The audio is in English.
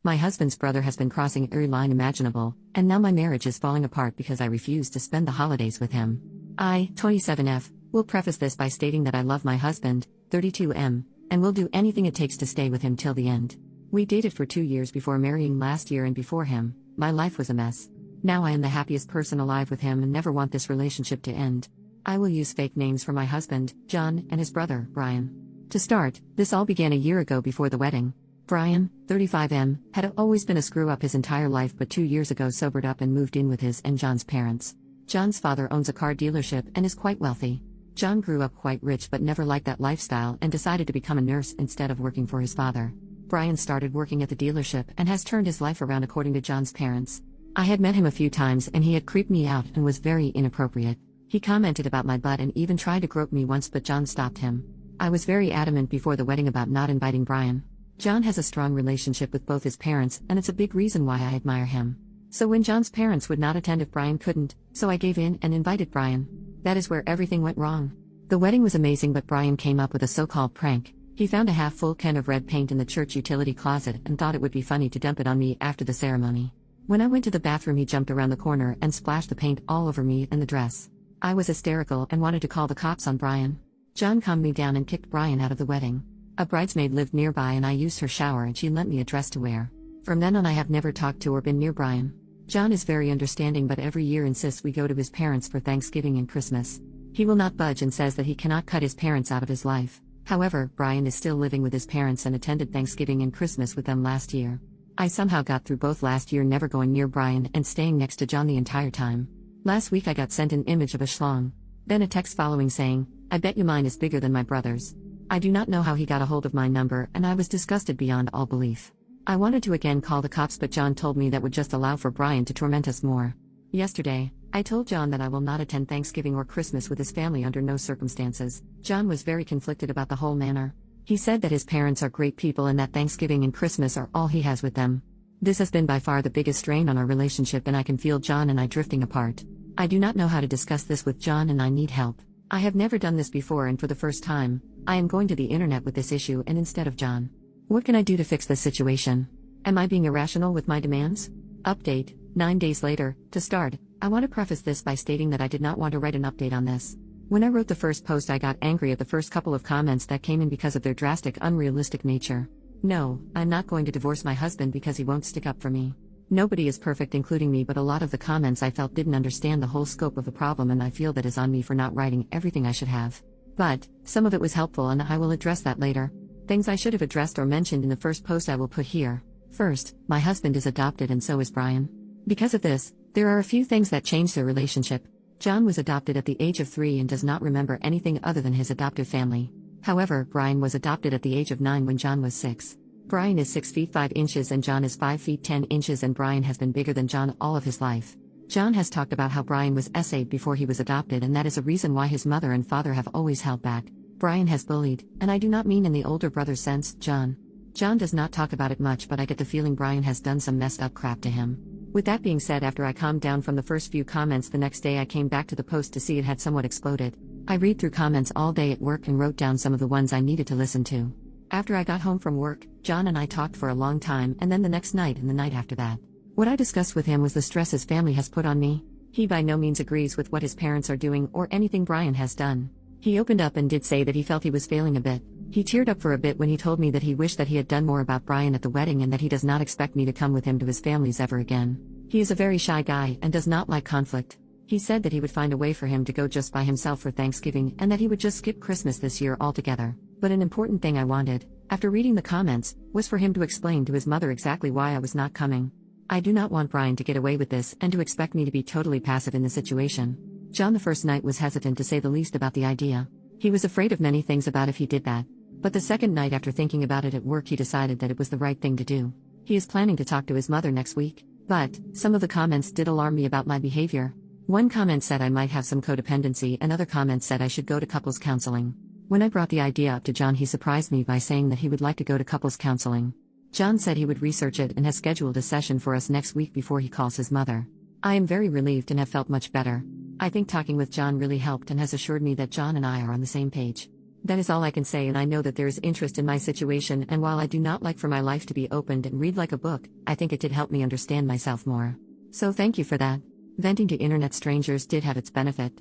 My husband's brother has been crossing every line imaginable, and now my marriage is falling apart because I refuse to spend the holidays with him. I, 27F, will preface this by stating that I love my husband, 32M, and will do anything it takes to stay with him till the end. We dated for 2 years before marrying last year, and before him, my life was a mess. Now I am the happiest person alive with him and never want this relationship to end. I will use fake names for my husband, John, and his brother, Brian. To start, this all began a year ago before the wedding. Brian, 35M, had always been a screw-up his entire life, but 2 years ago sobered up and moved in with his and John's parents. John's father owns a car dealership and is quite wealthy. John grew up quite rich but never liked that lifestyle and decided to become a nurse instead of working for his father. Brian started working at the dealership and has turned his life around according to John's parents. I had met him a few times and he had creeped me out and was very inappropriate. He commented about my butt and even tried to grope me once, but John stopped him. I was very adamant before the wedding about not inviting Brian. John has a strong relationship with both his parents, and it's a big reason why I admire him. So when John's parents would not attend if Brian couldn't, so I gave in and invited Brian. That is where everything went wrong. The wedding was amazing, but Brian came up with a so-called prank. He found a half-full can of red paint in the church utility closet and thought it would be funny to dump it on me after the ceremony. When I went to the bathroom, he jumped around the corner and splashed the paint all over me and the dress. I was hysterical and wanted to call the cops on Brian. John calmed me down and kicked Brian out of the wedding. A bridesmaid lived nearby and I used her shower and she lent me a dress to wear. From then on I have never talked to or been near Brian. John is very understanding, but every year insists we go to his parents for Thanksgiving and Christmas. He will not budge and says that he cannot cut his parents out of his life. However, Brian is still living with his parents and attended Thanksgiving and Christmas with them last year. I somehow got through both last year, never going near Brian and staying next to John the entire time. Last week I got sent an image of a schlong. Then a text following saying, "I bet you mine is bigger than my brother's." I do not know how he got a hold of my number and I was disgusted beyond all belief. I wanted to again call the cops, but John told me that would just allow for Brian to torment us more. Yesterday, I told John that I will not attend Thanksgiving or Christmas with his family under no circumstances. John was very conflicted about the whole matter. He said that his parents are great people and that Thanksgiving and Christmas are all he has with them. This has been by far the biggest strain on our relationship, and I can feel John and I drifting apart. I do not know how to discuss this with John and I need help. I have never done this before, and for the first time, I am going to the internet with this issue and instead of John. What can I do to fix this situation? Am I being irrational with my demands? Update, 9 days later. To start, I want to preface this by stating that I did not want to write an update on this. When I wrote the first post, I got angry at the first couple of comments that came in because of their drastic, unrealistic nature. No, I'm not going to divorce my husband because he won't stick up for me. Nobody is perfect, including me, but a lot of the comments I felt didn't understand the whole scope of the problem, and I feel that is on me for not writing everything I should have. But some of it was helpful and I will address that later. Things I should have addressed or mentioned in the first post I will put here. First, my husband is adopted and so is Brian. Because of this, there are a few things that changed their relationship. John was adopted at the age of 3 and does not remember anything other than his adoptive family. However, Brian was adopted at the age of 9 when John was 6. Brian is 6 feet 5 inches and John is 5 feet 10 inches, and Brian has been bigger than John all of his life. John has talked about how Brian was SA'd before he was adopted, and that is a reason why his mother and father have always held back. Brian has bullied, and I do not mean in the older brother sense, John. John does not talk about it much, but I get the feeling Brian has done some messed up crap to him. With that being said, after I calmed down from the first few comments the next day, I came back to the post to see it had somewhat exploded. I read through comments all day at work and wrote down some of the ones I needed to listen to. After I got home from work, John and I talked for a long time, and then the next night and the night after that. What I discussed with him was the stress his family has put on me. He by no means agrees with what his parents are doing or anything Brian has done. He opened up and did say that he felt he was failing a bit. He teared up for a bit when he told me that he wished that he had done more about Brian at the wedding and that he does not expect me to come with him to his family's ever again. He is a very shy guy and does not like conflict. He said that he would find a way for him to go just by himself for Thanksgiving and that he would just skip Christmas this year altogether. But an important thing I wanted, after reading the comments, was for him to explain to his mother exactly why I was not coming. I do not want Brian to get away with this and to expect me to be totally passive in the situation. John the first night was hesitant to say the least about the idea. He was afraid of many things about if he did that. But the second night, after thinking about it at work, he decided that it was the right thing to do. He is planning to talk to his mother next week. But some of the comments did alarm me about my behavior. One comment said I might have some codependency, and other comments said I should go to couples counseling. When I brought the idea up to John, he surprised me by saying that he would like to go to couples counseling. John said he would research it and has scheduled a session for us next week before he calls his mother. I am very relieved and have felt much better. I think talking with John really helped and has assured me that John and I are on the same page. That is all I can say, and I know that there is interest in my situation, and while I do not like for my life to be opened and read like a book, I think it did help me understand myself more. So thank you for that. Venting to internet strangers did have its benefit.